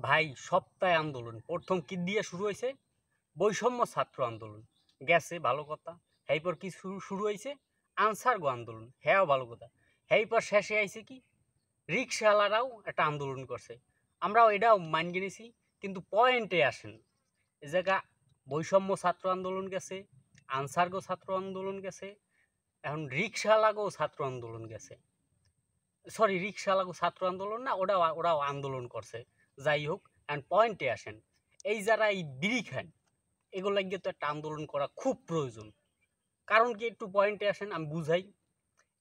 ভাই সপ্তাহে আন্দোলন প্রথম কি দিয়ে শুরু হয়েছে? বৈষম্য ছাত্র আন্দোলন গেছে ভালো কথা। এরপর কি শুরু শুরু হয়েছে? আনসার গো আন্দোলন, হ্যাঁ ভালো কথা। এরপর শেষে আইছে কি? রিক্সাওয়ালারাও একটা আন্দোলন করছে, আমরাও এটাও মাইন গেছি। কিন্তু পয়েন্টে আসেন, এ জায়গা বৈষম্য ছাত্র আন্দোলন গেছে, আনসার গো ছাত্র আন্দোলন গেছে, এখন রিক্সাওয়ালাগো ছাত্র আন্দোলন গেছে। সরি, রিক্সাওয়ালা ছাত্র আন্দোলন না, ওরাও আন্দোলন করছে। যাই হোক, অ্যান্ড পয়েন্টে আসেন, এই যারা এই বিড়ি খান, এগুলো গিয়ে তো একটা আন্দোলন করা খুব প্রয়োজন। কারণ কি, একটু পয়েন্টে আসেন, আমি বুঝাই।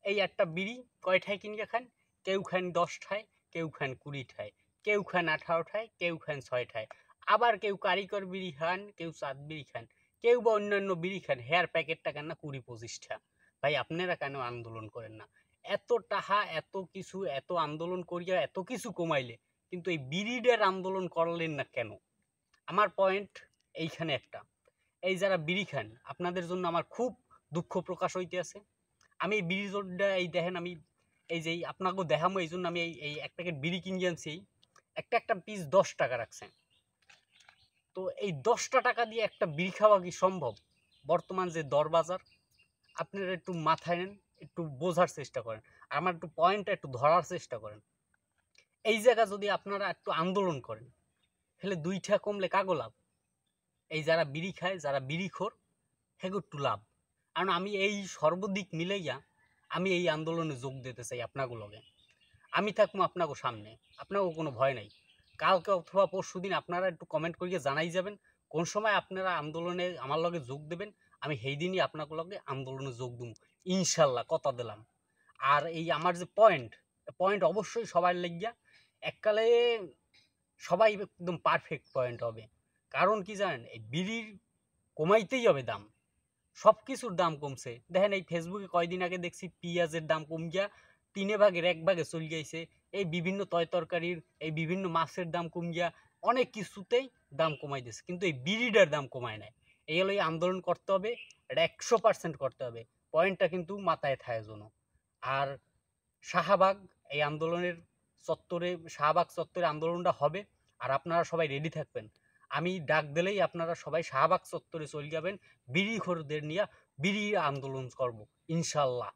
এই একটা বিড়ি কয়টায় কিনে খান? কেউ খান 10টায়, কেউ খান 20টায়, কেউ খান 18টায়, কেউ খান 6টায়। আবার কেউ কারিগর বিড়ি খান, কেউ চাঁদ বিড়ি খান, কেউ বা অন্যান্য বিড়ি খান হেয়ার প্যাকেটটা কেন না 20-25টা। ভাই আপনারা কেন আন্দোলন করেন না? এত টাহা, এত কিছু, এত আন্দোলন করিয়া এত কিছু কমাইলে, কিন্তু এই বিড়িডের আন্দোলন করলেন না কেন? আমার পয়েন্ট এইখানে একটা, এই যারা বিড়ি খান আপনাদের জন্য আমার খুব দুঃখ প্রকাশ হইতে আছে। আমি এই বিড়ি জোরটা, এই দেখেন, আমি এই যে আপনাকেও দেখামো, এই জন্য আমি এই এই এক প্যাকেট বিড়ি কিনে আনছি। একটা একটা পিস 10 টাকা রাখছে। তো এই 10টা টাকা দিয়ে একটা বিড়ি খাওয়া কি সম্ভব? বর্তমান যে দর বাজার, আপনারা একটু মাথায় নেন, একটু বোঝার চেষ্টা করেন, আর আমার একটু পয়েন্টটা একটু ধরার চেষ্টা করেন। এই জায়গা যদি আপনারা একটু আন্দোলন করেন, তাহলে 2টা কমলে কাগো লাভ? এই যারা বিড়ি খায়, যারা বিড়িখোর, হেগো একটু লাভ। কারণ আমি এই সর্বদিক মিলাইয়া আমি এই আন্দোলনে যোগ দিতে চাই আপনাকে লগে। আমি থাকবো আপনাকে সামনে, আপনাকেও কোনো ভয় নাই। কালকে অথবা পরশুদিন আপনারা একটু কমেন্ট করিয়ে জানাই যাবেন কোন সময় আপনারা আন্দোলনে আমার লগে যোগ দেবেন। আমি সেই দিনই আপনাকে লগে আন্দোলনে যোগ দেবো, ইনশাল্লাহ, কথা দিলাম। আর এই আমার যে পয়েন্ট, পয়েন্ট অবশ্যই সবার লাগিয়া এককালে সবাই একদম পারফেক্ট পয়েন্ট হবে। কারণ কি জানেন, এই বিড়ির কমাইতেই হবে দাম। সব কিছুর দাম কমছে। দেখেন, এই ফেসবুকে কয়দিন আগে দেখছি পিঁয়াজের দাম কম গিয়া 1/3 চলে গেছে। এই বিভিন্ন তরকারির, এই বিভিন্ন মাছের দাম কম গিয়া অনেক কিছুতেই দাম কমাই দিয়েছে, কিন্তু এই বিড়িটার দাম কমায় নাই। এই হলো, এই আন্দোলন করতে হবে, এটা 100% করতে হবে। পয়েন্টটা কিন্তু মাথায় থাকে যেন। আর শাহবাগ, এই আন্দোলনের চত্বরে, শাহবাগ চত্বরে আন্দোলনটা হবে। আর আপনারা সবাই রেডি থাকবেন, আমি ডাক দিলেই আপনারা সবাই শাহবাগ চত্বরে চলে যাবেন। বিড়িখোরদের নিয়ে বিড়ি আন্দোলন করব, ইনশাল্লাহ।